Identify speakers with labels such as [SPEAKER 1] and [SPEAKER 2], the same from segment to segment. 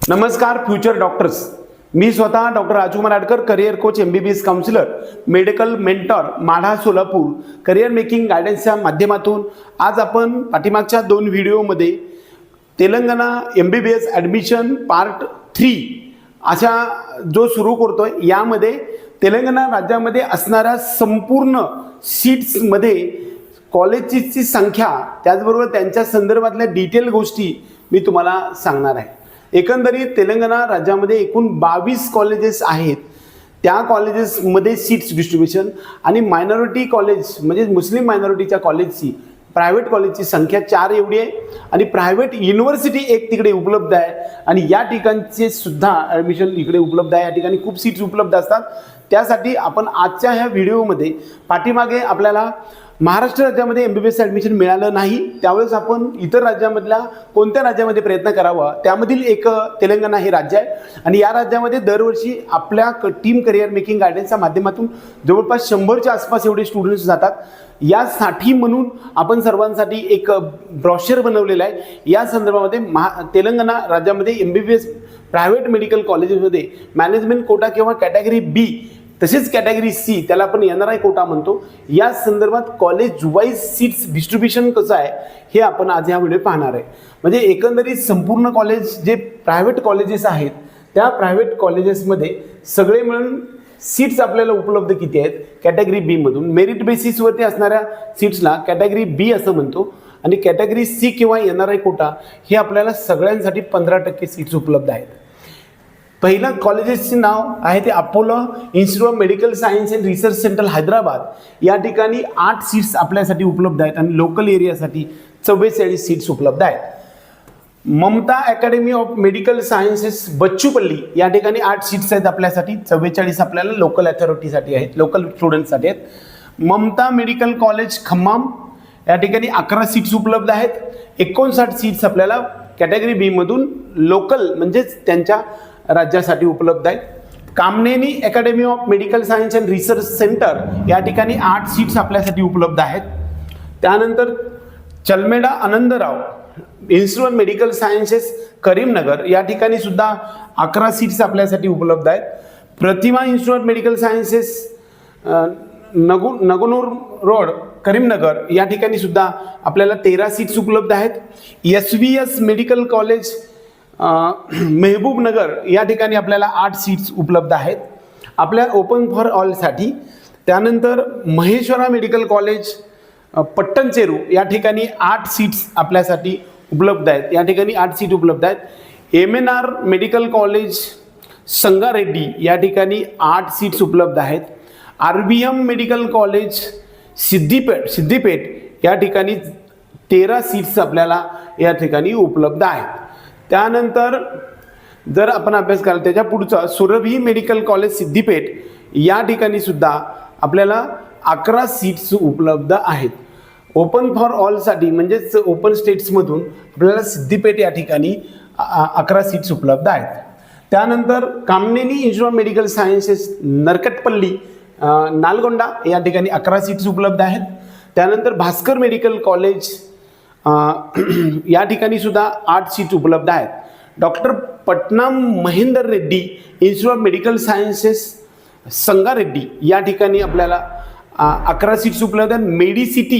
[SPEAKER 1] नमस्कार future doctors. मी स्वतः doctor Rajkumar Adkar, career coach, MBBS counsellor, medical mentor, Madha Solapur, career making गायडन्सच्या माध्यमातून आज आपण पाठीमागच्या 2 व्हिडिओमध्ये तेलंगणा MBBS ॲडमिशन पार्ट 3 अशा जो सुरू करतोय, यामध्ये तेलंगणा राज्यामध्ये असणाऱ्या संपूर्ण सीट्समध्ये कॉलेजची संख्या, त्याचबरोबर त्यांच्या संदर्भातल्या डिटेल गोष्टी मी तुम्हाला सांगणार आहे. एकंदरीत तेलंगणा राज्यामध्ये एकूण 22 कॉलेजेस आहेत. त्या कॉलेजेसमध्ये सीट्स डिस्ट्रीब्युशन आणि मायनॉरिटी कॉलेज म्हणजे मुस्लिम मायनॉरिटीच्या कॉलेजची, प्रायव्हेट कॉलेजची संख्या 4 एवढी आहे आणि प्रायव्हेट युनिव्हर्सिटी एक तिकडे उपलब्ध आहे आणि या ठिकाणचे सुद्धा ॲडमिशन इकडे उपलब्ध आहे. या ठिकाणी खूप सीट्स उपलब्ध असतात. त्यासाठी आपण आजच्या ह्या व्हिडिओमध्ये पाठीमागे आपल्याला महाराष्ट्र राज्यामध्ये MBBS ॲडमिशन मिळालं नाही, त्यावेळेस आपण इतर राज्यामधल्या कोणत्या राज्यामध्ये प्रयत्न करावा, त्यामधील एक तेलंगणा हे राज्य आहे आणि या राज्यामध्ये दरवर्षी आपल्या टीम करिअर मेकिंग गायडन्सच्या माध्यमातून जवळपास 100च्या आसपास एवढे स्टुडंट्स जातात. यासाठी म्हणून आपण सर्वांसाठी एक ब्रॉशर बनवलेला आहे. या संदर्भामध्ये तेलंगणा राज्यामध्ये MBBS प्रायव्हेट मेडिकल कॉलेजेसमध्ये मॅनेजमेंट कोटा किंवा कॅटेगरी B तसेच कॅटेगरी C, त्याला आपण NRI कोटा म्हणतो, या संदर्भात कॉलेज वाईज सीट्स डिस्ट्रीब्युशन कसं आहे हे आपण आज ह्या व्हिडिओ पाहणार आहे. म्हणजे एकंदरीत संपूर्ण कॉलेज जे प्रायव्हेट कॉलेजेस आहेत, त्या प्रायव्हेट कॉलेजेसमध्ये सगळे मिळून सीट्स आपल्याला उपलब्ध किती आहेत कॅटेगरी B मधून. मेरिट बेसिसवरती असणाऱ्या सीट्सला कॅटेगरी B असं म्हणतो आणि कॅटेगरी C किंवा NRI कोटा हे आपल्याला सगळ्यांसाठी 15% सीट्स उपलब्ध आहेत. पहिलं कॉलेजेसचे नाव आहे ते Apollo institute of medical science and research centre Hyderabad. या ठिकाणी 8 सीट्स आपल्यासाठी उपलब्ध आहेत आणि लोकल एरियासाठी 44 सीट्स उपलब्ध आहेत. Mamata academy of medical sciences Bachupally, या ठिकाणी 8 सीट्स आहेत आपल्यासाठी, 44 आपल्याला लोकल अथॉरिटीसाठी आहेत, लोकल स्टुडंटसाठी आहेत. ममता मेडिकल कॉलेज खम्माम, या ठिकाणी 11 सीट्स उपलब्ध आहेत. 59 सीट्स आपल्याला कॅटेगरी B मधून लोकल म्हणजेच त्यांच्या राज्यासाठी उपलब्ध आहेत. Kamineni academy of medical science and research centre, या ठिकाणी 8 सीट्स आपल्यासाठी उपलब्ध आहेत. त्यानंतर Chalmeda Anandrao institute of medical sciences Karimnagar, या ठिकाणी सुद्धा 11 सीट्स आपल्यासाठी उपलब्ध आहेत. Pratima institute of medical sciences Nagnur road Karimnagar, या ठिकाणी सुद्धा आपल्याला 13 सीट्स उपलब्ध आहेत. SVS medical college Mahbub Nagar, या ठिकाणी आपल्याला 8 सीट्स उपलब्ध आहेत आपल्या ओपन फॉर ऑलसाठी. त्यानंतर महेश्वरा मेडिकल कॉलेज पट्टणचेरू, या ठिकाणी 8 सीट्स आपल्यासाठी उपलब्ध आहेत. या ठिकाणी 8 सीट उपलब्ध आहेत. MNR मेडिकल कॉलेज संगारेड्डी, या ठिकाणी 8 सीट्स उपलब्ध आहेत. RBM मेडिकल कॉलेज सिद्दीपेठ, या ठिकाणी 13 सीट्स आपल्याला या ठिकाणी उपलब्ध आहेत. त्यानंतर जर आपण अभ्यास कराल त्याच्या पुढचा सुरभी मेडिकल कॉलेज सिद्दीपेठ, या ठिकाणी सुद्धा आपल्याला 11 सीट्स उपलब्ध आहेत. ओपन फॉर ऑलसाठी म्हणजेच ओपन स्टेट्समधून आपल्याला सिद्दीपेठ या ठिकाणी 11 सीट्स उपलब्ध आहेत. त्यानंतर Kamineni institute of medical sciences Narketpally Nalgonda, या ठिकाणी 11 सीट्स उपलब्ध आहेत. त्यानंतर भास्कर मेडिकल कॉलेज या ठिकाणी सुद्धा 8 सीट उपलब्ध आहेत. Doctor Patnam Mahender Reddy institute of medical sciences Sangareddy, या ठिकाणी आपल्याला 11 सीट्स उपलब्ध आहेत. Medicity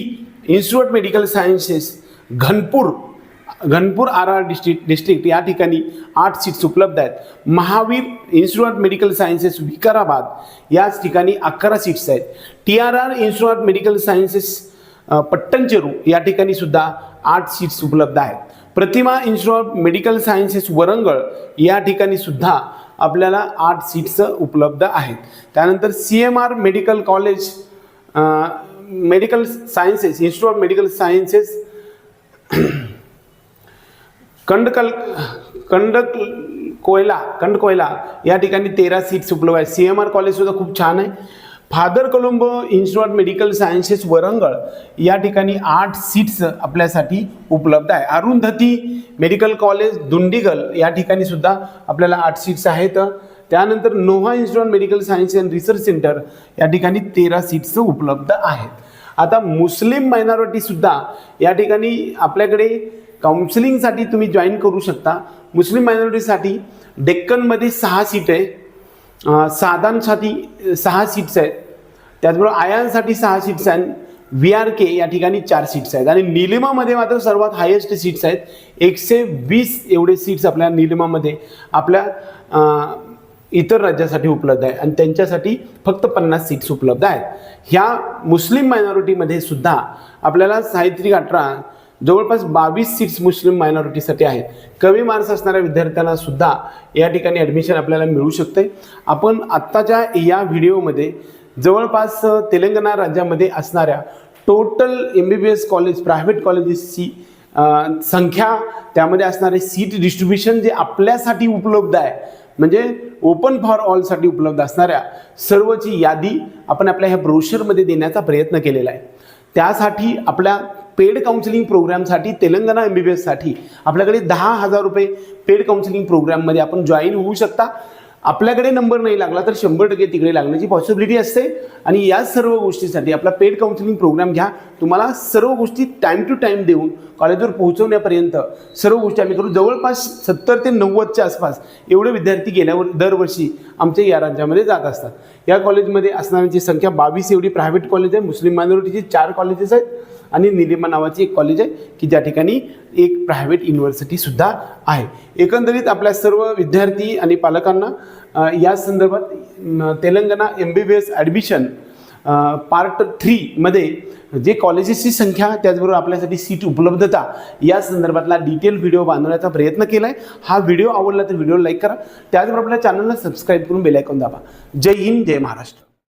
[SPEAKER 1] institute of medical sciences Ghanpur RR district, या ठिकाणी 8 सीट्स उपलब्ध आहेत. Mahavir institute of medical sciences Vikarabad, याच ठिकाणी 11 सीट्स आहेत. TRR institute of medical sciences Patancheru, या ठिकाणी सुद्धा 8 सीट्स उपलब्ध आहेत. Pratima institute of medical sciences Warangal, या ठिकाणी सुद्धा आपल्याला 8 सीट्स उपलब्ध आहेत. त्यानंतर CMR medical college medical sciences institute of medical sciences Kandlakoya, या ठिकाणी 13 सीट्स उपलब्ध आहेत. CMR कॉलेज सुद्धा खूप छान आहे. Father Colombo institute of medical sciences Warangal, या ठिकाणी 8 सीट्स आपल्यासाठी उपलब्ध आहे. अरुंधती मेडिकल कॉलेज दुंडीगल, या ठिकाणी सुद्धा आपल्याला 8 सीट्स आहेत. त्यानंतर Noah institute of medical science and research centre, या ठिकाणी 13 सीट्स उपलब्ध आहेत. आता मुस्लिम मायनॉरिटी सुद्धा या ठिकाणी आपल्याकडे काउन्सिलिंगसाठी तुम्ही जॉईन करू शकता. मुस्लिम मायनॉरिटीसाठी डेक्कनमध्ये 6 सीट आहे, सादांसाठी 6 सीट्स आहेत, त्याचबरोबर आयांसाठी 6 सीट्स आहेत, VRK या ठिकाणी 4 सीट्स आहेत आणि निलिमामध्ये मात्र सर्वात हायेस्ट सीट्स आहेत. 120 एवढे सीट्स आपल्या निलिमामध्ये आपल्या इतर राज्यासाठी उपलब्ध आहे आणि त्यांच्यासाठी फक्त 50 सीट्स उपलब्ध आहेत. ह्या मुस्लिम मायनॉरिटीमध्ये सुद्धा आपल्याला साहित्रिक 18 जवळपास 22 सीट्स मुस्लिम मायनॉरिटीसाठी आहेत. कमी मार्क्स असणाऱ्या विद्यार्थ्यांना सुद्धा या ठिकाणी ॲडमिशन आपल्याला मिळू शकते. आपण आत्ताच्या या व्हिडिओमध्ये जवळपास तेलंगणा राज्यामध्ये असणाऱ्या टोटल MBBS कॉलेज प्रायव्हेट कॉलेजेसची संख्या, त्यामध्ये असणारे सीट डिस्ट्रीब्युशन जे आपल्यासाठी उपलब्ध आहे, म्हणजे ओपन फॉर ऑलसाठी उपलब्ध असणाऱ्या सर्वची यादी आपण आपल्या ह्या ब्रोशरमध्ये देण्याचा प्रयत्न केलेला आहे. त्यासाठी आपल्या पेड काउन्सिलिंग प्रोग्रामसाठी तेलंगणा MBBSसाठी आपल्याकडे 10,000 रुपये पेड काउन्सिलिंग प्रोग्राममध्ये आपण जॉईन होऊ शकता. आपल्याकडे नंबर नाही लागला तर 100% तिकडे लागण्याची पॉसिबिलिटी असते आणि या सर्व गोष्टीसाठी आपला पेड काउन्सिलिंग प्रोग्राम घ्या. तुम्हाला सर्व गोष्टी टाईम टू टाईम देऊन कॉलेजवर पोहोचवण्यापर्यंत सर्व गोष्टी आम्ही करू. जवळपास 70 ते 90च्या आसपास एवढे विद्यार्थी गेल्यावर दरवर्षी आमच्या या राज्यामध्ये जात असतात. या कॉलेजमध्ये असणाऱ्यांची संख्या 22 एवढी प्रायव्हेट कॉलेज आहे. मुस्लिम मायनॉरिटीची 4 कॉलेजेस आहेत आणि निलिमा नावाची एक कॉलेज आहे की ज्या ठिकाणी एक प्रायव्हेट युनिव्हर्सिटीसुद्धा आहे. एकंदरीत आपल्या सर्व विद्यार्थी आणि पालकांना या संदर्भात तेलंगणा MBBS ॲडमिशन पार्ट 3मध्ये जे कॉलेजेसची संख्या, त्याचबरोबर आपल्यासाठी सीट उपलब्धता या संदर्भातला डिटेल व्हिडिओ बांधण्याचा प्रयत्न केला आहे. हा व्हिडिओ आवडला तर व्हिडिओ लाईक करा, त्याचबरोबर आपल्या चॅनलला सबस्क्राईब करून बेल आयकॉन दाबा. जय हिंद, जय महाराष्ट्र.